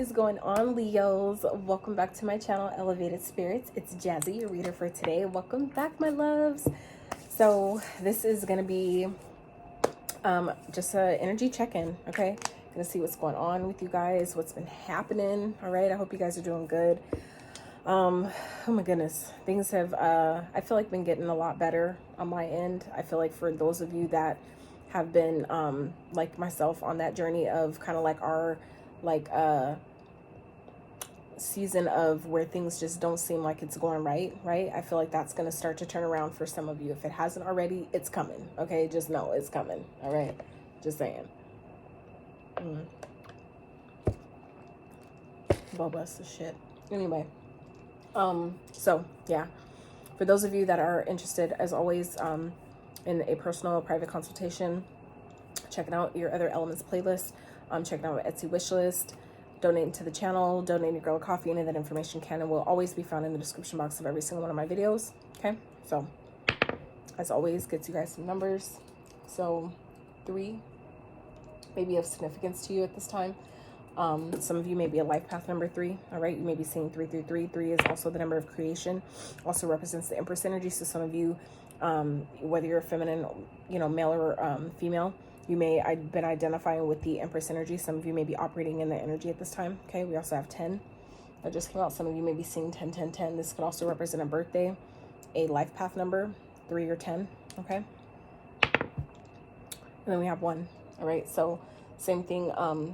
is going on, Leos? Welcome back to my channel, Elevated Spirits. It's Jazzy, your reader for today. Welcome back, my loves. So this is going to be just an energy check-in, okay? Gonna see what's going on with you guys, what's been happening. All right, I hope you guys are doing good. Oh my goodness, things have I feel like been getting a lot better on my end. I feel like for those of you that have been like myself on that journey of kind of like our season of where things just don't seem like it's going right. I feel like that's going to start to turn around for some of you. If it hasn't already, it's coming. Okay, just know it's coming. All right, just saying. Boba's the shit. Anyway, so yeah, for those of you that are interested, as always, in a personal private consultation, checking out your other elements playlist, checking out my Etsy wish list, donating to the channel, donating your girl a coffee, any of that information can and will always be found in the description box of every single one of my videos. Okay, so as always, gets you guys some numbers. So 3 may be of significance to you at this time. Some of you may be a life path number 3. All right, you may be seeing 333. 3 is also the number of creation, also represents the Empress energy. So some of you, whether you're feminine, male or female, you may have been identifying with the Empress energy. Some of you may be operating in the energy at this time. Okay, we also have 10 that just came out. Some of you may be seeing 10, 10, 10. This could also represent a birthday, a life path number, 3 or 10. Okay, and then we have 1. All right, so same thing.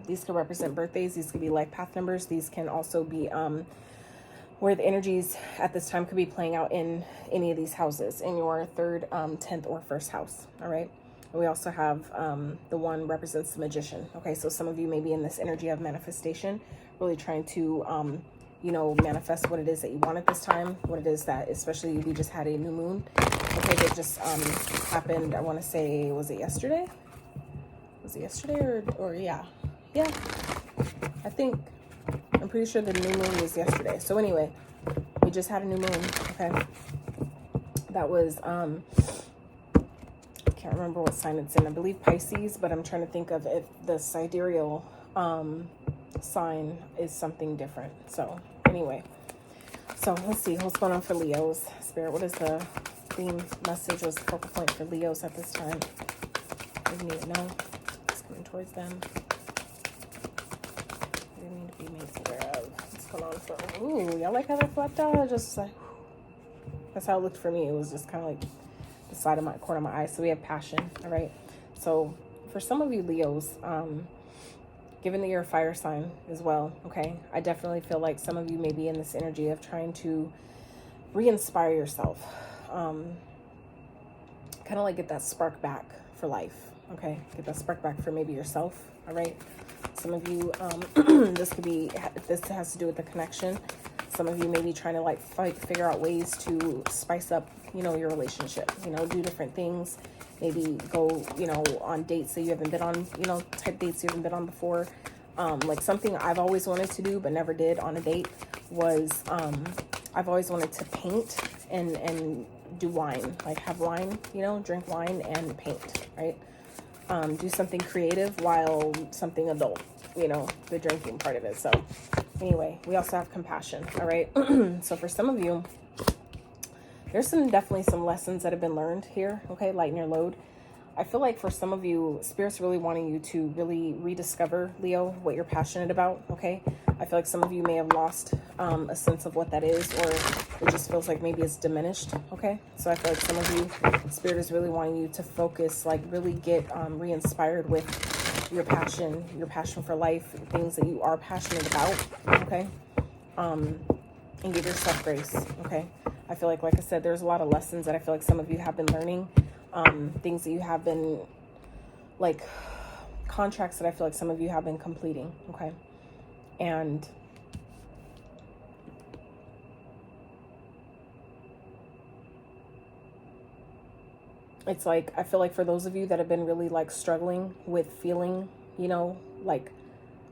These could represent birthdays. These could be life path numbers. These can also be where the energies at this time could be playing out in any of these houses, in your 3rd, 10th, or 1st house. All right. And we also have the 1 represents the Magician. Okay, so some of you may be in this energy of manifestation, really trying to manifest what it is that you want at this time, what it is that, especially we just had a new moon. Okay, that just happened. I want to say, was it yesterday? Was it yesterday or yeah, I think, I'm pretty sure the new moon was yesterday. So anyway, we just had a new moon. Okay, that was can't remember what sign it's in. I believe Pisces, but I'm trying to think of if the sidereal sign is something different. So anyway, so let's see what's going on for Leos. Spirit, what is the theme message, was the focal point for Leos at this time? We need to know. Towards them. They need to be made aware of what's going on for. Ooh, y'all like how that flapped out? Just like, that's how it looked for me. It was just kind of like the side of my corner of my eye. So we have passion. All right. So for some of you Leos, given that you're a fire sign as well, okay, I definitely feel like some of you may be in this energy of trying to re-inspire yourself, kind of like get that spark back for life. Okay, get that spark back for maybe yourself. All right, some of you, this has to do with the connection. Some of you may be trying to figure out ways to spice up, your relationship, do different things, maybe go, on dates that you haven't been on, type dates you haven't been on before. Like something I've always wanted to do but never did on a date was, I've always wanted to paint and do wine, like have wine, drink wine and paint, right? Do something creative while something adult, the drinking part of it. So anyway, we also have compassion. All right. So for some of you, there's definitely some lessons that have been learned here. Okay. Lighten your load. I feel like for some of you, Spirit's really wanting you to really rediscover, Leo, what you're passionate about. Okay. I feel like some of you may have lost a sense of what that is, or it just feels like maybe it's diminished. Okay. So I feel like some of you, Spirit is really wanting you to focus, like really get re-inspired with your passion for life, things that you are passionate about. Okay. And give yourself grace. Okay. I feel like I said, there's a lot of lessons that I feel like some of you have been learning. Things that you have been, like contracts that I feel like some of you have been completing. Okay. And it's like, I feel like for those of you that have been really struggling with feeling,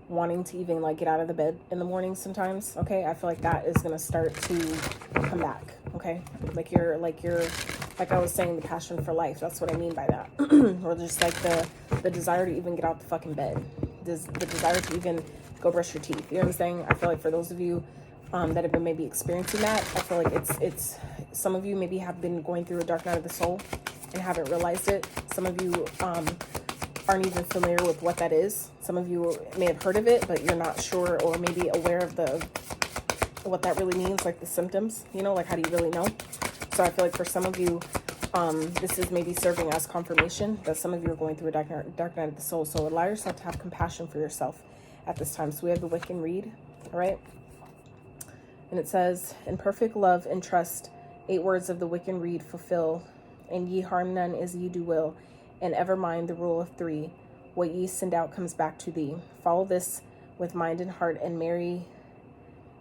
wanting to even get out of the bed in the morning sometimes. Okay. I feel like that is going to start to come back. Okay. Like I was saying, the passion for life. That's what I mean by that. Or just the desire to even get out the fucking bed. The desire to even go brush your teeth. You know what I'm saying? I feel like for those of you that have been maybe experiencing that, I feel like it's some of you maybe have been going through a dark night of the soul and haven't realized it. Some of you aren't even familiar with what that is. Some of you may have heard of it, but you're not sure or maybe aware of what that really means, like the symptoms, you know, like how do you really know? So I feel like for some of you, this is maybe serving as confirmation that some of you are going through a dark night of the soul. So allow yourself to have compassion for yourself at this time. So we have the Wiccan read, all right? And it says, in perfect love and trust, 8 words of the Wiccan reed fulfill, and ye harm none as ye do will, and ever mind the rule of 3. What ye send out comes back to thee. Follow this with mind and heart, and merry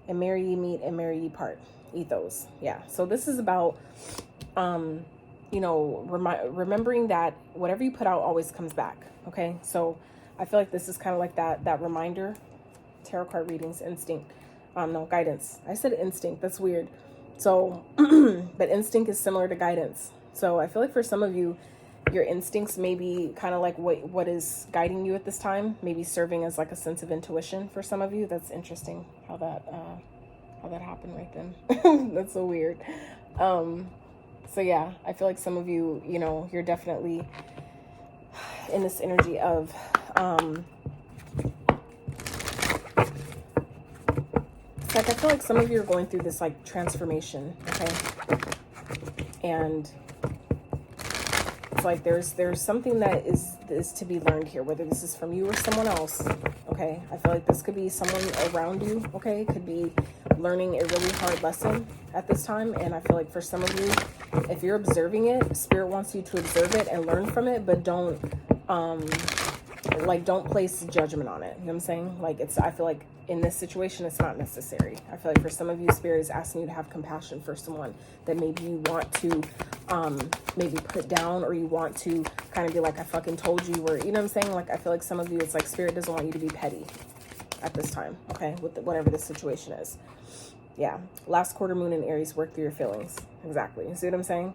ye meet, and merry ye part. Ethos. Yeah. So this is about, you know, remembering that whatever you put out always comes back. Okay. So I feel like this is kind of like that reminder. Tarot card readings, instinct. No, guidance. I said instinct. That's weird. So, but instinct is similar to guidance. So I feel like for some of you, your instincts may be kind of like what is guiding you at this time, maybe serving as like a sense of intuition for some of you. That's interesting how that happened right then. That's so weird. So yeah, I feel like some of you, you know, you're definitely in this energy of, it's like I feel like some of you are going through this like transformation, okay? And it's like there's something that is to be learned here, whether this is from you or someone else, okay? I feel like this could be someone around you, okay? It could be learning a really hard lesson at this time. And I feel like for some of you, if you're observing it, Spirit wants you to observe it and learn from it, but don't place judgment on it. You know what I'm saying? Like I feel like in this situation, it's not necessary. I feel like for some of you, Spirit is asking you to have compassion for someone that maybe you want to maybe put down, or you want to kind of be like, I fucking told you, or, you know what I'm saying? Like, I feel like some of you, it's like Spirit doesn't want you to be petty at this time, okay? With whatever the situation is. Yeah. Last quarter moon in Aries, work through your feelings. Exactly. You see what I'm saying?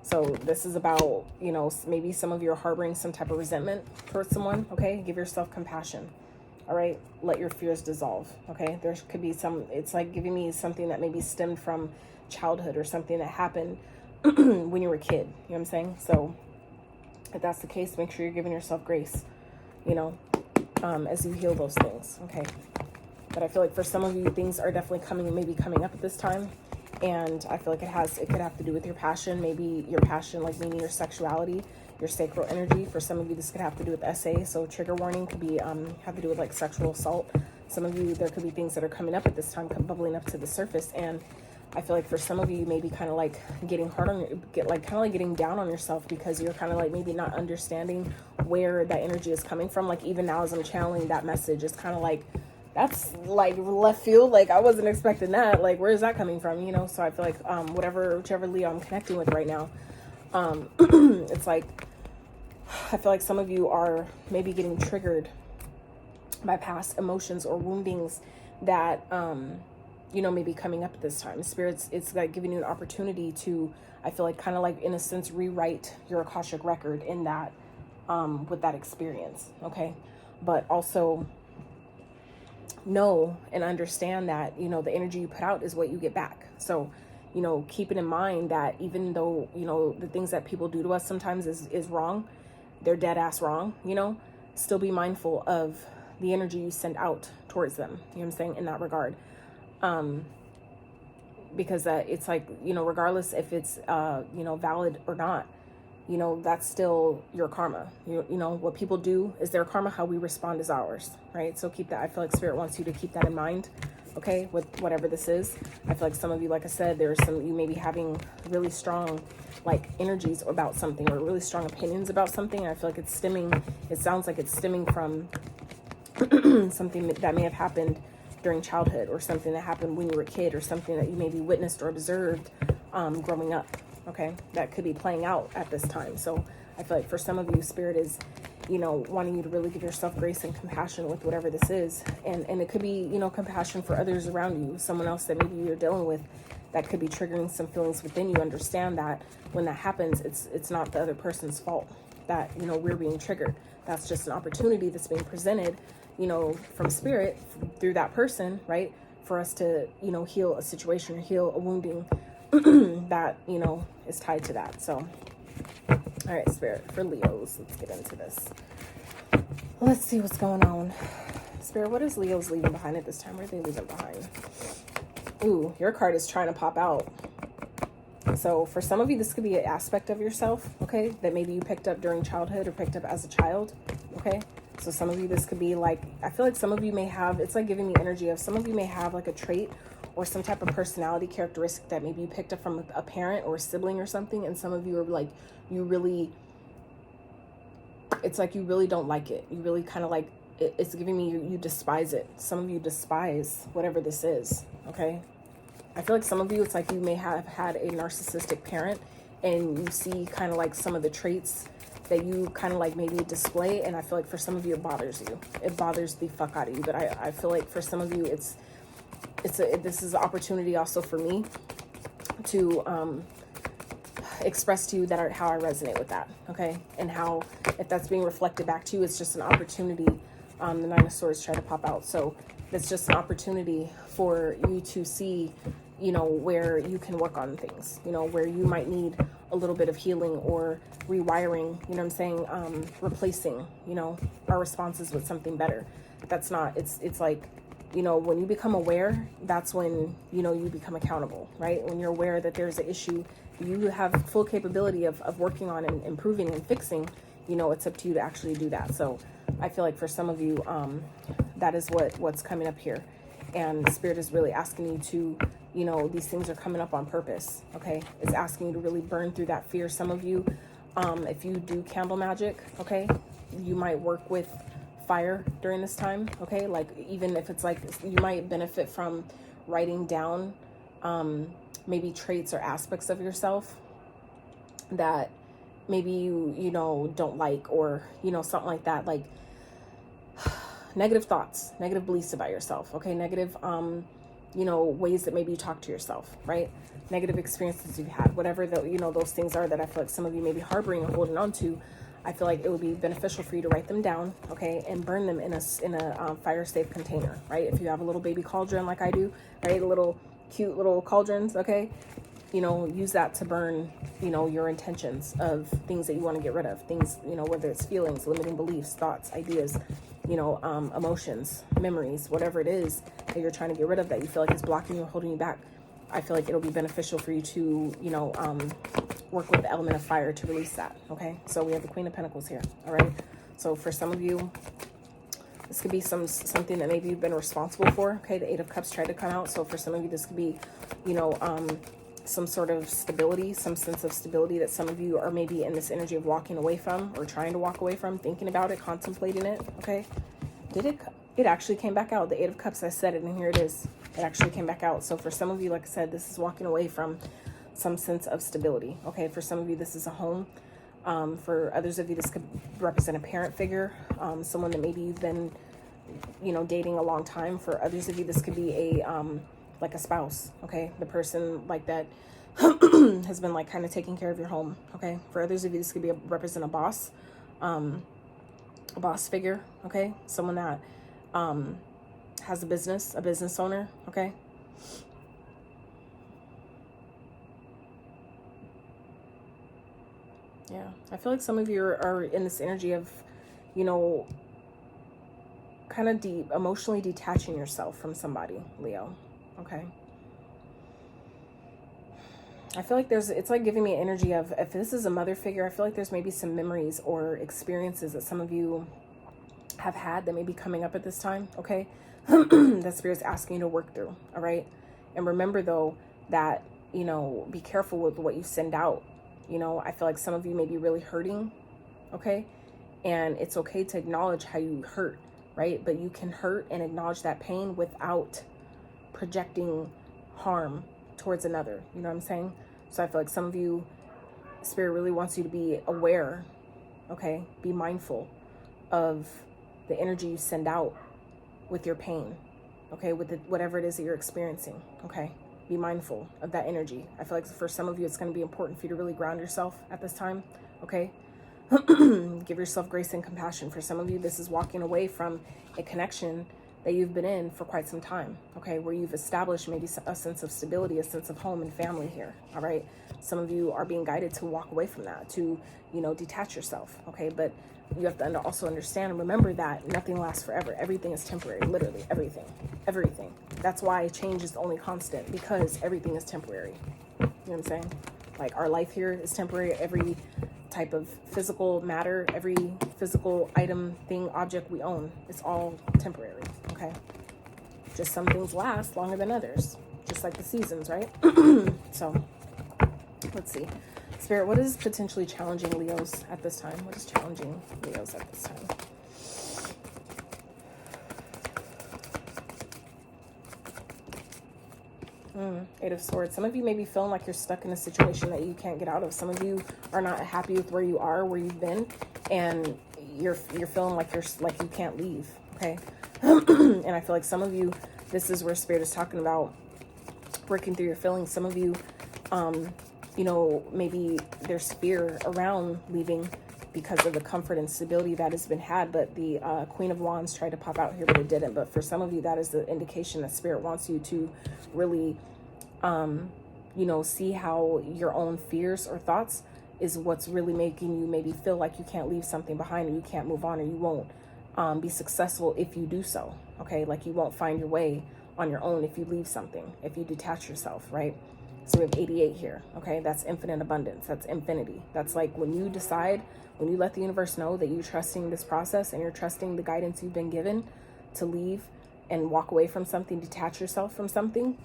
So this is about, you know, maybe some of you are harboring some type of resentment towards someone, okay? Give yourself compassion, all right? Let your fears dissolve, okay? There could be it's like giving me something that maybe stemmed from childhood or something that happened when you were a kid, you know what I'm saying? So if that's the case, make sure you're giving yourself grace, you know, as you heal those things, okay? But I feel like for some of you, things are definitely maybe coming up at this time. And I feel like it could have to do with your passion, maybe your passion, like meaning your sexuality, your sacral energy. For some of you, this could have to do with SA. So trigger warning could be, have to do with like sexual assault. Some of you, there could be things that are coming up at this time, bubbling up to the surface. And I feel like for some of you, you may be kind of like getting hard on getting down on yourself, because you're kind of like maybe not understanding where that energy is coming from. Like even now as I'm channeling that message, it's kind of like, that's like left field. Like I wasn't expecting that. Like, where is that coming from? You know? So I feel like, whichever Leo I'm connecting with right now, it's like, I feel like some of you are maybe getting triggered by past emotions or woundings that, you know, maybe coming up at this time. Spirits, it's like giving you an opportunity to, I feel like kind of like in a sense, rewrite your Akashic record in that, with that experience. Okay. But also, know and understand that, you know, the energy you put out is what you get back. So, you know, keeping in mind that even though, you know, the things that people do to us sometimes is wrong, they're dead ass wrong, you know, still be mindful of the energy you send out towards them. You know what I'm saying? In that regard. Because it's like, you know, regardless if it's, you know, valid or not, you know, that's still your karma. You know, what people do is their karma. How we respond is ours, right? So keep that. I feel like Spirit wants you to keep that in mind, okay, with whatever this is. I feel like some of you, like I said, there's you may be having really strong, like, energies about something, or really strong opinions about something. And I feel like it sounds like it's stemming from something that may have happened during childhood, or something that happened when you were a kid, or something that you maybe witnessed or observed growing up. Okay, that could be playing out at this time. So I feel like for some of you, Spirit is, you know, wanting you to really give yourself grace and compassion with whatever this is. And it could be, you know, compassion for others around you, someone else that maybe you're dealing with that could be triggering some feelings within you. Understand that when that happens, it's not the other person's fault that, you know, we're being triggered. That's just an opportunity that's being presented, you know, from spirit through that person, right? For us to, you know, heal a situation or heal a wounding that, you know, is tied to that. So, all right, Spirit, for Leos, let's get into this. Let's see what's going on. Spirit, what is Leo's leaving behind at this time? What are they leaving behind? Ooh, your card is trying to pop out. So for some of you, this could be an aspect of yourself, okay, that maybe you picked up during childhood or picked up as a child, okay? So some of you, this could be like, I feel like some of you may have, it's like giving me energy of some of you may have like a trait or some type of personality characteristic that maybe you picked up from a parent or a sibling or something. And some of you are like, you really, it's like you really don't like it. You really kind of like, it's giving me, you despise it. Some of you despise whatever this is, okay? I feel like some of you, it's like you may have had a narcissistic parent and you see kind of like some of the traits that you kind of like maybe display. And I feel like for some of you, it bothers you. It bothers the fuck out of you. But I feel like for some of you, this is an opportunity also for me to express to you that how I resonate with that, okay? And how, if that's being reflected back to you, it's just an opportunity. The Nine of Swords try to pop out. So it's just an opportunity for you to see, you know, where you can work on things, you know, where you might need a little bit of healing or rewiring, you know what I'm saying? Replacing, you know, our responses with something better. That's not, it's like, you know, when you become aware, that's when, you know, you become accountable, right? When you're aware that there's an issue, you have full capability of working on and improving and fixing, you know, it's up to you to actually do that. So I feel like for some of you, that is what's coming up here. And Spirit is really asking you to, you know, these things are coming up on purpose, okay? It's asking you to really burn through that fear. Some of you, if you do candle magic, okay, you might work with fire during this time, okay? Like, even if it's like, you might benefit from writing down maybe traits or aspects of yourself that maybe you know, don't like, or, you know, something like that, like negative thoughts, negative beliefs about yourself, okay? Negative, you know, ways that maybe you talk to yourself, right? Negative experiences you've had, whatever the, you know, those things are that I feel like some of you may be harboring and holding on to. I feel like it would be beneficial for you to write them down, okay, and burn them in a fire safe container, right? If you have a little baby cauldron like I do, right, a little cute little cauldrons, okay, you know, use that to burn, you know, your intentions of things that you want to get rid of, things, you know, whether it's feelings, limiting beliefs, thoughts, ideas, you know, emotions, memories, whatever it is that you're trying to get rid of that you feel like is blocking you or holding you back. I feel like it'll be beneficial for you to, you know, work with the element of fire to release that, okay? So we have the Queen of Pentacles here, all right? So for some of you, this could be something that maybe you've been responsible for, okay? The Eight of Cups tried to come out. So for some of you, this could be, you know, some sort of stability, some sense of stability that some of you are maybe in this energy of walking away from, or trying to walk away from, thinking about it, contemplating it, okay? It actually came back out. The Eight of Cups, I said it, and here it is. It actually came back out. So for some of you, like I said, this is walking away from some sense of stability, okay? For some of you, this is a home. For others of you, this could represent a parent figure, someone that maybe you've been, you know, dating a long time. For others of you, this could be a, like a spouse, okay? The person like that has been like kind of taking care of your home, okay? For others of you, this could be represent a boss figure, okay? Someone that has a business owner, okay? Yeah, I feel like some of you are in this energy of, you know, kind of emotionally detaching yourself from somebody, Leo, okay? I feel like it's like giving me an energy of, if this is a mother figure, I feel like there's maybe some memories or experiences that some of you have had that may be coming up at this time, okay? That Spirit's asking you to work through, all right? And remember, though, that, you know, be careful with what you send out. You know, I feel like some of you may be really hurting, okay? And it's okay to acknowledge how you hurt, right? But you can hurt and acknowledge that pain without projecting harm towards another. You know what I'm saying? So I feel like some of you, Spirit really wants you to be aware, okay? Be mindful of the energy you send out with your pain, okay? With whatever it is that you're experiencing, okay? Be mindful of that energy. I feel like for some of you, it's going to be important for you to really ground yourself at this time, okay? Give yourself grace and compassion. For some of you, this is walking away from a connection that you've been in for quite some time, okay, where you've established maybe a sense of stability, a sense of home and family here, all right? Some of you are being guided to walk away from that, to, you know, detach yourself, okay? But you have to also understand and remember that nothing lasts forever. Everything is temporary, literally everything, everything. That's why change is only constant, because everything is temporary. You know what I'm saying? Like, our life here is temporary. Every type of physical matter, every physical item, thing, object we own, it's all temporary, okay? Just some things last longer than others, just like the seasons, right? So let's see. Spirit, what is potentially challenging Leos at this time? What is challenging Leos at this time? Eight of Swords. Some of you may be feeling like you're stuck in a situation that you can't get out of. Some of you are not happy with where you are, where you've been, and you're feeling like you can't leave, okay? And I feel like some of you, this is where Spirit is talking about working through your feelings. Some of you, you know, maybe there's fear around leaving because of the comfort and stability that has been had. But the Queen of Wands tried to pop out here, but it didn't. But for some of you, that is the indication that Spirit wants you to really, you know, see how your own fears or thoughts is what's really making you maybe feel like you can't leave something behind, or you can't move on, or you won't be successful if you do so, okay? Like, you won't find your way on your own if you leave something, if you detach yourself, right? So we have 88 here, okay? That's infinite abundance. That's infinity. That's like when you decide, when you let the universe know that you're trusting this process and you're trusting the guidance you've been given to leave and walk away from something, detach yourself from something.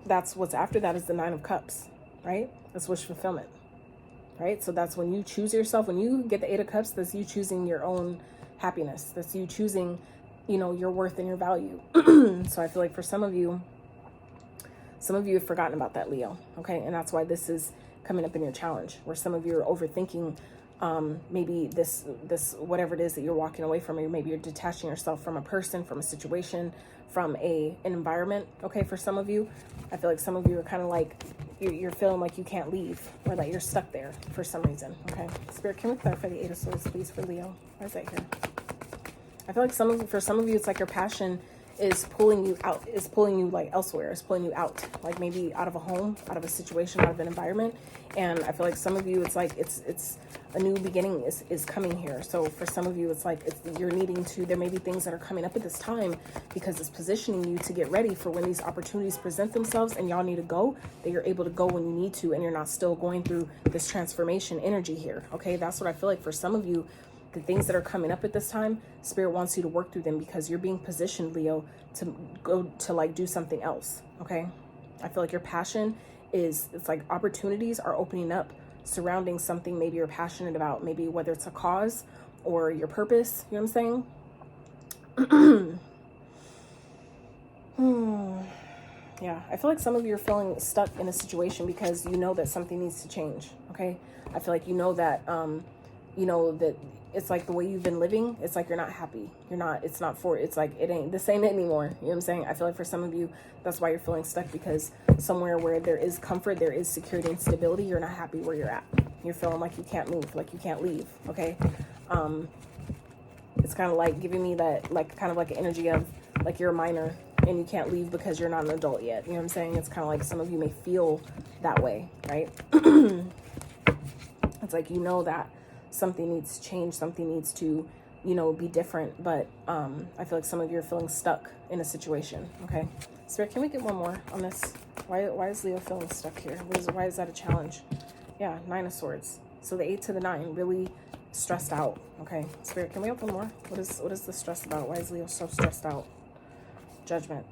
That's what's after that is the Nine of Cups, right? That's wish fulfillment, right? So that's when you choose yourself. When you get the Eight of Cups, that's you choosing your own happiness. That's you choosing, you know, your worth and your value. So I feel like for some of you have forgotten about that, Leo, okay? And that's why this is coming up in your challenge, where some of you are overthinking maybe this whatever it is that you're walking away from, or maybe you're detaching yourself from a person, from a situation, from an environment, okay? For some of you, I feel like some of you are kind of like, you're feeling like you can't leave, or that you're stuck there for some reason, okay? Spirit, can we clarify the Eight of Swords, please, for Leo? Why is that here? I feel like for some of you, it's like your passion is pulling you out, is pulling you like elsewhere, is pulling you out, like maybe out of a home, out of a situation, out of an environment. And I feel like some of you, it's like it's a new beginning is coming here. So for some of you, it's like you're needing to, there may be things that are coming up at this time because it's positioning you to get ready for when these opportunities present themselves and y'all need to go, that you're able to go when you need to, and you're not still going through this transformation energy here, okay? That's what I feel like for some of you. The things that are coming up at this time, Spirit wants you to work through them because you're being positioned, Leo, to go to like do something else, okay? I feel like your passion it's like opportunities are opening up surrounding something maybe you're passionate about, maybe whether it's a cause or your purpose, you know what I'm saying? Yeah, I feel like some of you are feeling stuck in a situation because you know that something needs to change, okay? I feel like you know that it's like the way you've been living, it's like you're not happy. It's like it ain't the same anymore. You know what I'm saying? I feel like for some of you, that's why you're feeling stuck, because somewhere where there is comfort, there is security and stability, you're not happy where you're at. You're feeling like you can't move, like you can't leave, okay? It's kind of like giving me that, like, kind of like an energy of like you're a minor and you can't leave because you're not an adult yet. You know what I'm saying? It's kind of like some of you may feel that way, right? It's like, you know that something needs to change, something needs to, be different. But I feel like some of you are feeling stuck in a situation, okay? Spirit, can we get one more on this? Why is Leo feeling stuck here? Why is that a challenge? Yeah, Nine of Swords. So the 8 to the 9, really stressed out, okay? Spirit, can we have one more? What is the stress about? Why is Leo so stressed out? Judgment.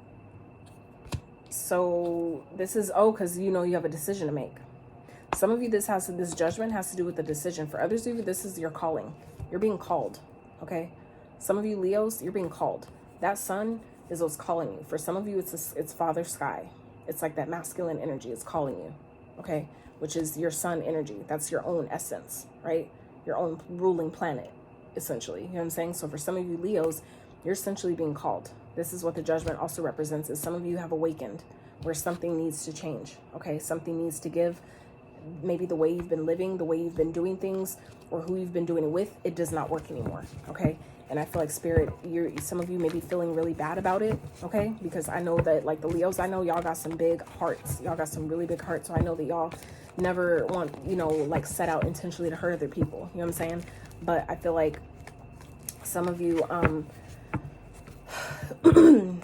So this is, because you have a decision to make. Some of you, this judgment has to do with the decision. For others of you, this is your calling. You're being called, okay? Some of you Leos, you're being called. That sun is what's calling you. For some of you, it's Father Sky. It's like that masculine energy is calling you, okay? Which is your sun energy. That's your own essence, right? Your own ruling planet, essentially. You know what I'm saying? So for some of you Leos, you're essentially being called. This is what the judgment also represents, is some of you have awakened where something needs to change, okay? Something needs to give. maybe the way you've been living, the way you've been doing things, or who you've been doing it with, it does not work anymore, okay? And I feel like Spirit, some of you may be feeling really bad about it, okay? Because I know that, like the Leos, I know y'all got some big hearts. Y'all got some really big hearts. So I know that y'all never want, you know, like set out intentionally to hurt other people. You know what I'm saying? But I feel like some of you,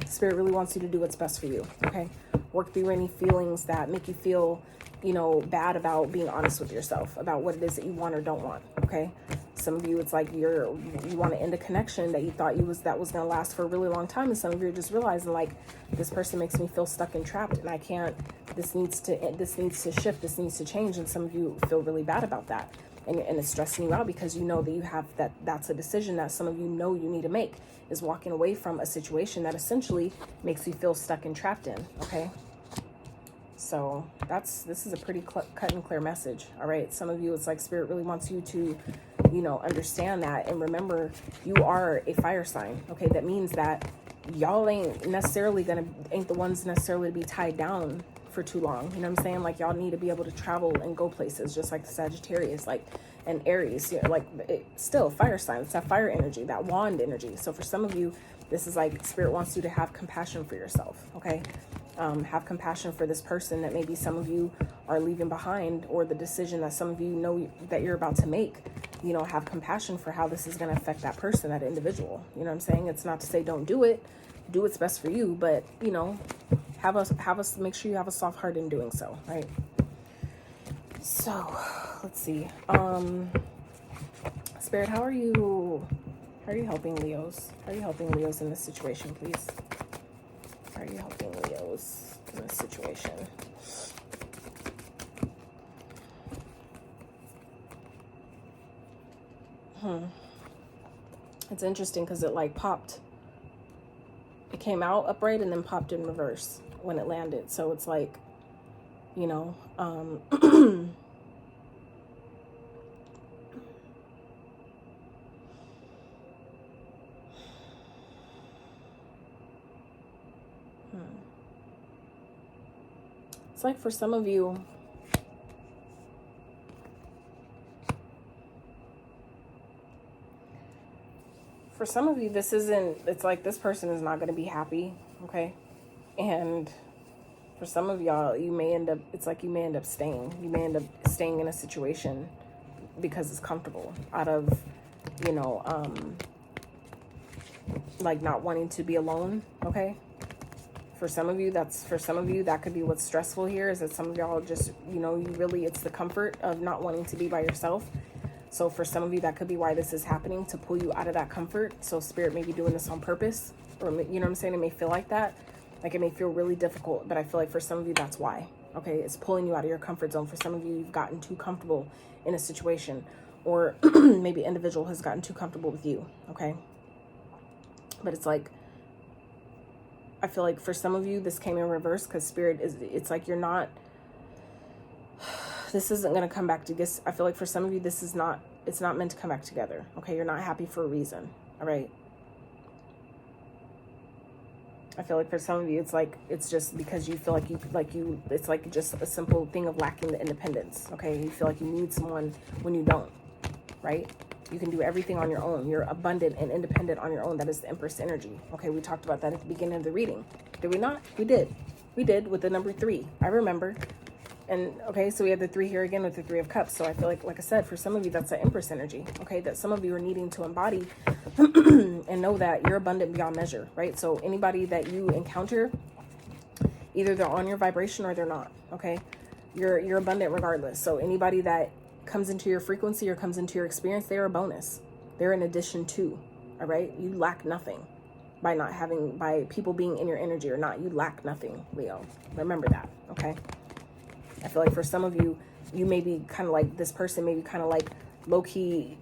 Spirit really wants you to do what's best for you, okay? Work through any feelings that make you feel, you know, bad about being honest with yourself about what it is that you want or don't want, okay? Some of you, it's like you want to end a connection that you thought that was going to last for a really long time, and some of you are just realizing, like, this person makes me feel stuck and trapped, and I can't. This needs to shift. This needs to change, and some of you feel really bad about that, and it's stressing you out because you know that you have that's a decision that some of you know you need to make, is walking away from a situation that essentially makes you feel stuck and trapped in, okay? So this is a pretty cut and clear message. All right. Some of you, it's like Spirit really wants you to, you know, understand that. And remember, you are a fire sign. Okay. That means that y'all ain't the ones necessarily to be tied down for too long. You know what I'm saying? Like, y'all need to be able to travel and go places, just like the Sagittarius, like, and Aries, you know, like still fire sign. It's that fire energy, that wand energy. So for some of you, this is like Spirit wants you to have compassion for yourself. Okay. Have compassion for this person that maybe some of you are leaving behind, or the decision that some of you know that you're about to make. You know, have compassion for how this is going to affect that person, that individual. You know what I'm saying? It's not to say don't do it. Do what's best for you, but, you know, make sure you have a soft heart in doing so, right? So, let's see. Spirit, how are you helping Leos? How are you helping Leos in this situation, please? How are you helping Leos in this situation? It's interesting because it like popped. It came out upright and then popped in reverse when it landed. So it's like, you know, it's like for some of you, it's like this person is not going to be happy, okay? And for some of y'all, you may end up staying. You may end up staying in a situation because it's comfortable, out of, you know, like not wanting to be alone, okay? For some of you, that could be what's stressful here, is that some of y'all just, you know, it's the comfort of not wanting to be by yourself. So for some of you, that could be why this is happening, to pull you out of that comfort. So Spirit may be doing this on purpose, or, you know what I'm saying? It may feel like that. Like, it may feel really difficult, but I feel like for some of you, that's why. Okay, it's pulling you out of your comfort zone. For some of you, you've gotten too comfortable in a situation, or maybe an individual has gotten too comfortable with you, okay? But it's like, I feel like for some of you, this came in reverse because Spirit it's like you're not, this isn't going to come back to this. I feel like for some of you, it's not meant to come back together, okay? You're not happy for a reason, all right? I feel like for some of you, it's just because you feel it's like just a simple thing of lacking the independence, okay? You feel like you need someone when you don't, right? You can do everything on your own. You're abundant and independent on your own. That is the Empress energy, okay? We talked about that at the beginning of the reading. Did we not? We did with the number 3. I remember. And, okay, so we have the 3 here again with the 3 of Cups. So I feel like I said, for some of you, that's the Empress energy, okay? That some of you are needing to embody and know that you're abundant beyond measure, right? So anybody that you encounter, either they're on your vibration or they're not, okay? You're abundant regardless. So anybody that comes into your frequency or comes into your experience, they're a bonus. They're an addition to, all right? You lack nothing by people being in your energy or not. You lack nothing, Leo. Remember that, okay? I feel like for some of you, you may be kind of like, this person may be kind of like low-key,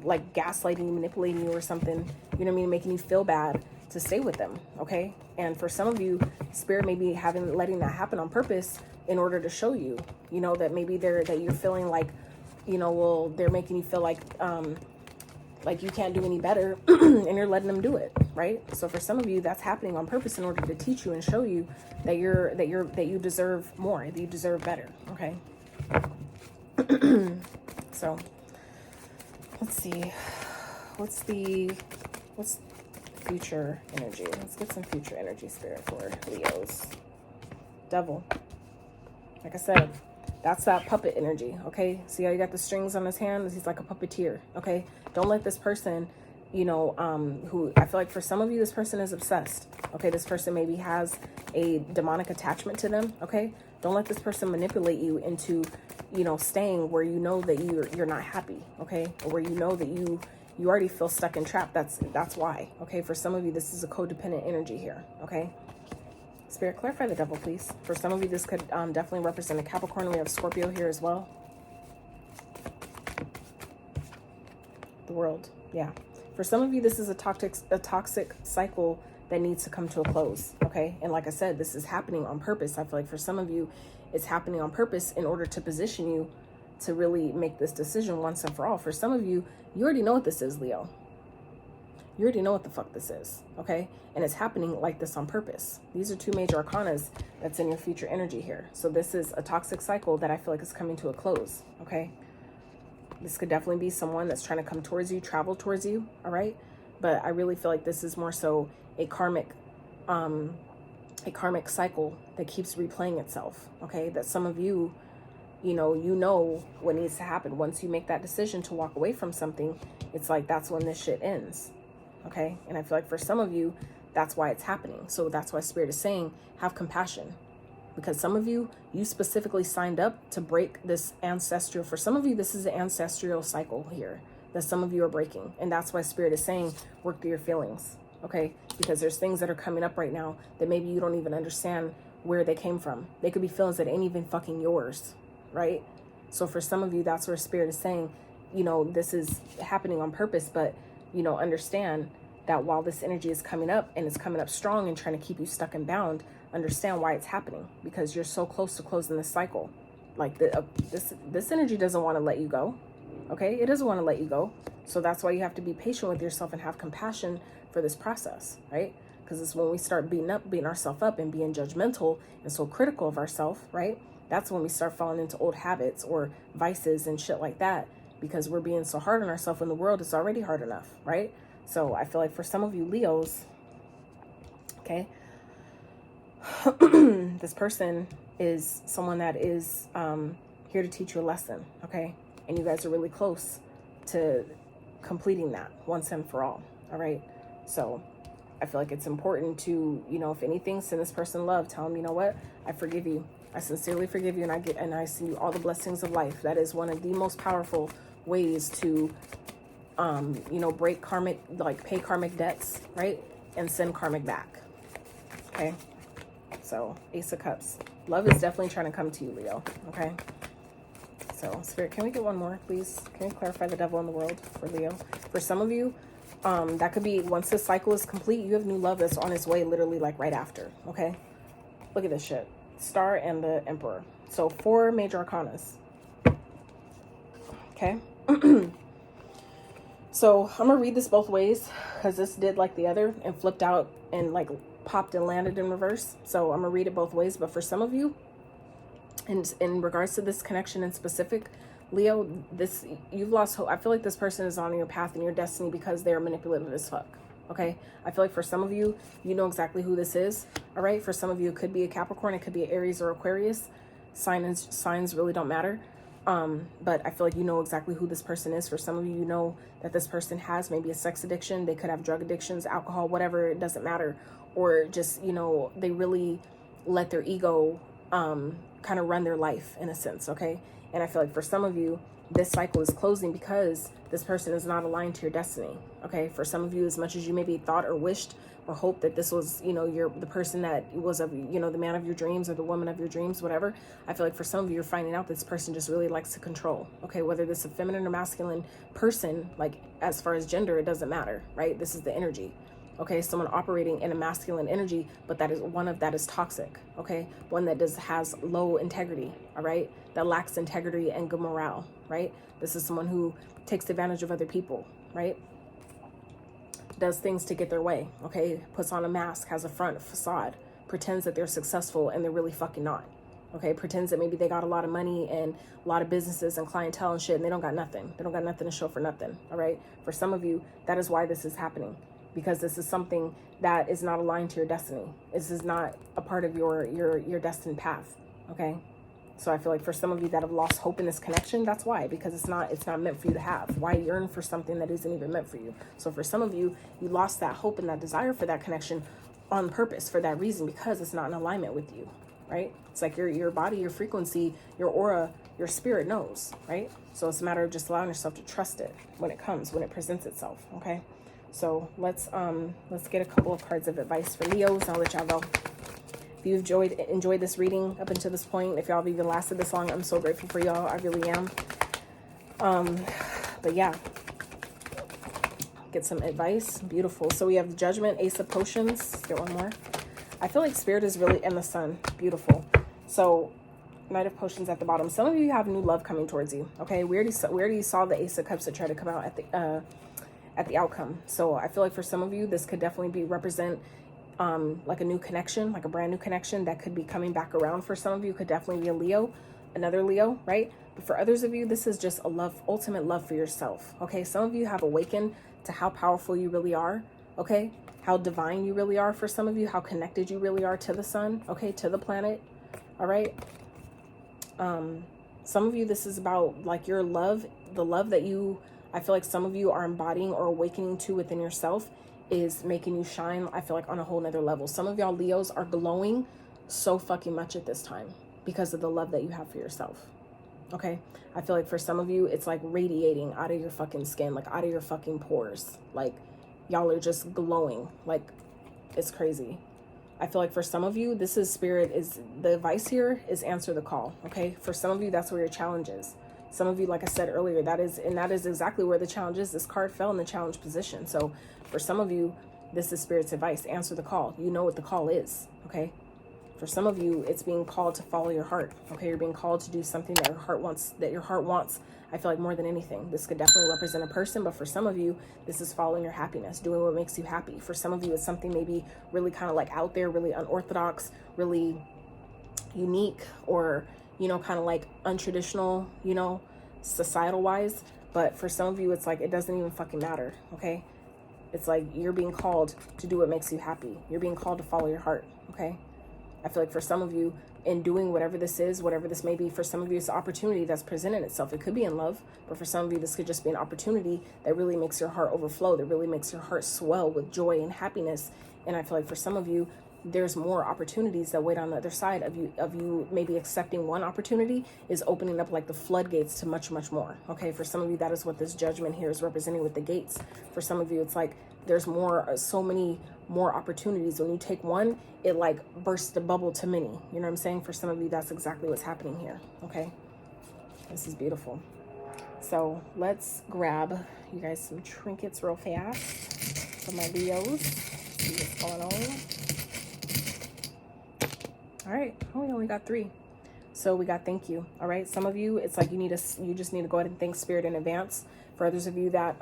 like gaslighting you, manipulating you or something, you know what I mean, making you feel bad to stay with them, okay? And for some of you, Spirit may be letting that happen on purpose in order to show you, you know, that maybe that you're feeling like, you know, well, they're making you feel like you can't do any better, and you're letting them do it, right? So for some of you, that's happening on purpose in order to teach you and show you that you deserve more, that you deserve better, okay? So let's see. What's future energy? Let's get some future energy, Spirit, for Leos. Devil. Like I said, that's that puppet energy, okay? See how you got the strings on his hand? He's like a puppeteer, okay? Don't let this person, you know, who I feel like for some of you, this person is obsessed, okay? This person maybe has a demonic attachment to them, okay? Don't let this person manipulate you into, you know, staying where you know that you're not happy, okay? Or where you know that you already feel stuck and trapped. That's why, okay? For some of you, this is a codependent energy here, okay? Spirit, clarify the devil, please. For some of you, this could definitely represent a Capricorn. We have Scorpio here as well. The World, yeah. For some of you, this is a toxic cycle that needs to come to a close, okay? And like I said, this is happening on purpose. I feel like for some of you, it's happening on purpose in order to position you to really make this decision once and for all. For some of you, you already know what this is, Leo. You already know what the fuck this is, okay? And it's happening like this on purpose. These are two major arcanas that's in your future energy here. So this is a toxic cycle that I feel like is coming to a close, okay? This could definitely be someone that's trying to come towards you, travel towards you, all right? But I really feel like this is more so a karmic cycle that keeps replaying itself, okay? That some of you, you know what needs to happen. Once you make that decision to walk away from something, it's like that's when this shit ends. Okay, and I feel like for some of you, that's why it's happening. So that's why Spirit is saying, have compassion. Because some of you, you specifically signed up to break this ancestral. For some of you, this is an ancestral cycle here that some of you are breaking. And that's why Spirit is saying, work through your feelings. Okay, because there's things that are coming up right now that maybe you don't even understand where they came from. They could be feelings that ain't even fucking yours, right? So for some of you, that's where Spirit is saying, you know, this is happening on purpose, but you know, understand that while this energy is coming up and it's coming up strong and trying to keep you stuck and bound, understand why it's happening, because you're so close to closing this cycle. Like this energy doesn't want to let you go. Okay, it doesn't want to let you go. So that's why you have to be patient with yourself and have compassion for this process, right? Because it's when we start beating ourselves up and being judgmental and so critical of ourselves, right? That's when we start falling into old habits or vices and shit like that, because we're being so hard on ourselves when the world is already hard enough, right? So I feel like for some of you Leos, okay, this person is someone that is here to teach you a lesson, okay? And you guys are really close to completing that once and for all right? So I feel like it's important to, you know, if anything, send this person love. Tell them, you know what? I forgive you. I sincerely forgive you, and I send you all the blessings of life. That is one of the most powerful ways to, you know, break karmic, like pay karmic debts, right? And send karmic back. Okay. So Ace of Cups. Love is definitely trying to come to you, Leo. Okay. So Spirit, can we get one more, please? Can we clarify the devil in the world for Leo? For some of you, that could be once this cycle is complete, you have new love that's on its way, literally like right after. Okay. Look at this shit. Star and the Emperor. So 4 major arcanas. Okay. So I'm gonna read this both ways because this did like the other and flipped out and like popped and landed in reverse. So I'm gonna read it both ways. But for some of you, and in regards to this connection in specific, Leo, this, you've lost hope. I feel like this person is on your path and your destiny because they're manipulative as fuck. Okay. I feel like for some of you, you know exactly who this is. All right. For some of you, it could be a Capricorn, it could be an Aries or Aquarius. Signs really don't matter. But I feel like you know exactly who this person is. For some of you, you know that this person has maybe a sex addiction. They could have drug addictions, alcohol, whatever, it doesn't matter. Or just, you know, they really let their ego, kind of run their life in a sense. Okay. And I feel like for some of you, this cycle is closing because this person is not aligned to your destiny. Okay. For some of you, as much as you maybe thought or wished or hoped that this was, you know, the person that was, you know, the man of your dreams or the woman of your dreams, whatever. I feel like for some of you, you're finding out this person just really likes to control. Okay. Whether this is a feminine or masculine person, like as far as gender, it doesn't matter, right? This is the energy. Okay, someone operating in a masculine energy, but that is toxic. Okay, one that has low integrity. All right, that lacks integrity and good morale. Right, this is someone who takes advantage of other people. Right, does things to get their way. Okay, puts on a mask, has a front facade, pretends that they're successful and they're really fucking not. okay? Pretends that maybe they got a lot of money and a lot of businesses and clientele and shit, and they don't got nothing. They don't got nothing to show for nothing, all right? For some of you, that is why this is happening, because this is something that is not aligned to your destiny. This is not a part of your destined path, okay? So I feel like for some of you that have lost hope in this connection, that's why, because it's not meant for you to have. Why yearn for something that isn't even meant for you? So for some of you, you lost that hope and that desire for that connection on purpose for that reason, because it's not in alignment with you, right? It's like your body, your frequency, your aura, your spirit knows, right? So it's a matter of just allowing yourself to trust it when it comes, when it presents itself, okay? So let's get a couple of cards of advice for Leos. I'll let y'all go. If you've enjoyed this reading up until this point, if y'all have even lasted this long, I'm so grateful for y'all. I really am. But yeah, get some advice. Beautiful. So we have the Judgment, Ace of Potions. Let's get one more. I feel like Spirit is really in the Sun. Beautiful. So Knight of Potions at the bottom. Some of you have new love coming towards you. Okay, we already saw the Ace of Cups that try to come out at the outcome. So I feel like for some of you, this could definitely represent like a new connection, like a brand new connection that could be coming back around. For some of you, could definitely be a Leo, another Leo, right? But for others of you, this is just a love, ultimate love for yourself. Okay, some of you have awakened to how powerful you really are. Okay, how divine you really are. For some of you, how connected you really are to the sun. Okay, to the planet. All right. Some of you, this is about like your love, the love that I feel like some of you are embodying or awakening to within yourself is making you shine, I feel like, on a whole nother level. Some of y'all Leos are glowing so fucking much at this time because of the love that you have for yourself. Okay, I feel like for some of you, it's like radiating out of your fucking skin, like out of your fucking pores. Like y'all are just glowing, like it's crazy. I feel like for some of you, this is Spirit, is the advice here is answer the call. Okay, for some of you, that's where your challenge is. Some of you, like I said earlier, that is exactly where the challenge is. This card fell in the challenge position. So for some of you, this is Spirit's advice. Answer the call. You know what the call is, okay? For some of you, it's being called to follow your heart, okay? You're being called to do something that your heart wants, I feel like, more than anything. This could definitely represent a person, but for some of you, this is following your happiness, doing what makes you happy. For some of you, it's something maybe really kind of like out there, really unorthodox, really unique, or, you know, kind of like untraditional, you know, societal wise. But for some of you, it's like, it doesn't even fucking matter, okay? It's like you're being called to do what makes you happy. You're being called to follow your heart, okay? I feel like for some of you, in doing whatever this is, whatever this may be, for some of you, it's an opportunity that's presented itself. It could be in love, but for some of you, this could just be an opportunity that really makes your heart overflow, that really makes your heart swell with joy and happiness. And I feel like for some of you, there's more opportunities that wait on the other side of you maybe accepting one opportunity is opening up like the floodgates to much, much more. Okay, for some of you, that is what this Judgment here is representing with the gates. For some of you, it's like there's so many more opportunities. When you take one, it like bursts the bubble to many. You know what I'm saying? For some of you, that's exactly what's happening here. Okay, this is beautiful. So let's grab you guys some trinkets real fast for my Leos. See what's going on. All right, we only got 3. So we got thank you. All right, some of you, it's like you just need to go ahead and thank Spirit in advance. For others of you that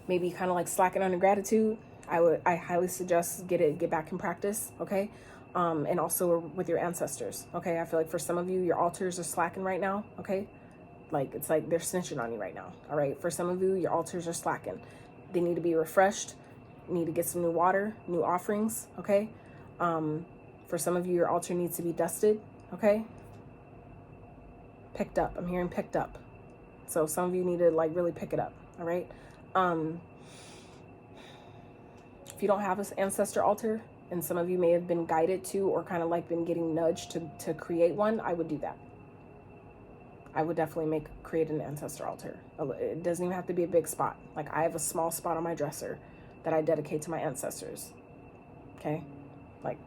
maybe kind of like slacking on your gratitude, I highly suggest get back in practice, okay? And also with your ancestors, okay? I feel like for some of you, your altars are slacking right now, okay? Like it's like they're snitching on you right now, all right? For some of you, your altars are slacking. They need to be refreshed. You need to get some new water, new offerings, okay? For some of you, your altar needs to be dusted, okay? Picked up. I'm hearing picked up. So some of you need to like really pick it up, all right? If you don't have an ancestor altar, and some of you may have been guided to or kind of like been getting nudged to create one, I would do that. I would definitely create an ancestor altar. It doesn't even have to be a big spot. Like I have a small spot on my dresser that I dedicate to my ancestors, okay? Like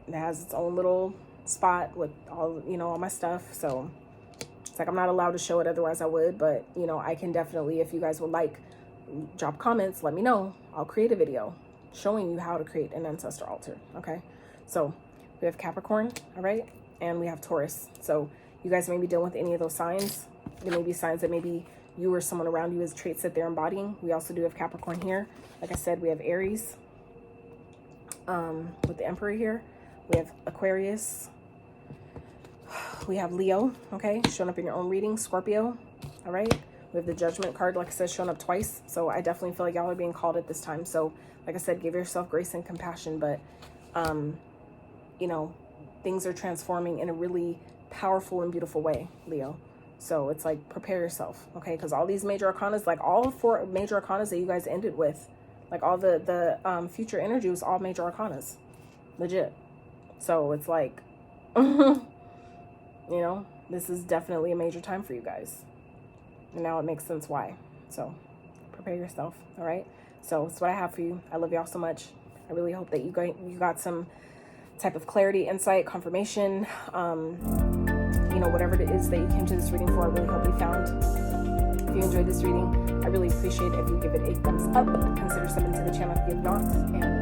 it has its own little spot with all, you know, all my stuff. So it's like I'm not allowed to show it, otherwise I would. But, you know, I can definitely, if you guys would like, drop comments, let me know. I'll create a video showing you how to create an ancestor altar, okay? So we have Capricorn, all right? And we have Taurus. So you guys may be dealing with any of those signs. There may be signs that maybe you or someone around you has traits that they're embodying. We also do have Capricorn here. Like I said, we have Aries with the Emperor here. We have Aquarius. We have Leo, okay, showing up in your own reading. Scorpio, all right. We have the Judgment card, like I said, showing up twice. So I definitely feel like y'all are being called at this time. So like I said, give yourself grace and compassion. But, you know, things are transforming in a really powerful and beautiful way, Leo. So it's like, prepare yourself, okay? Because all these major arcanas, like all 4 major arcanas that you guys ended with, like all the future energy was all major arcanas, legit. So it's like, you know, this is definitely a major time for you guys. And now it makes sense why. So prepare yourself, all right? So that's what I have for you. I love y'all so much. I really hope that you got some type of clarity, insight, confirmation, you know, whatever it is that you came to this reading for. I really hope you found. If you enjoyed this reading, I really appreciate it if you give it a thumbs up. Consider subbing to the channel if you have not. And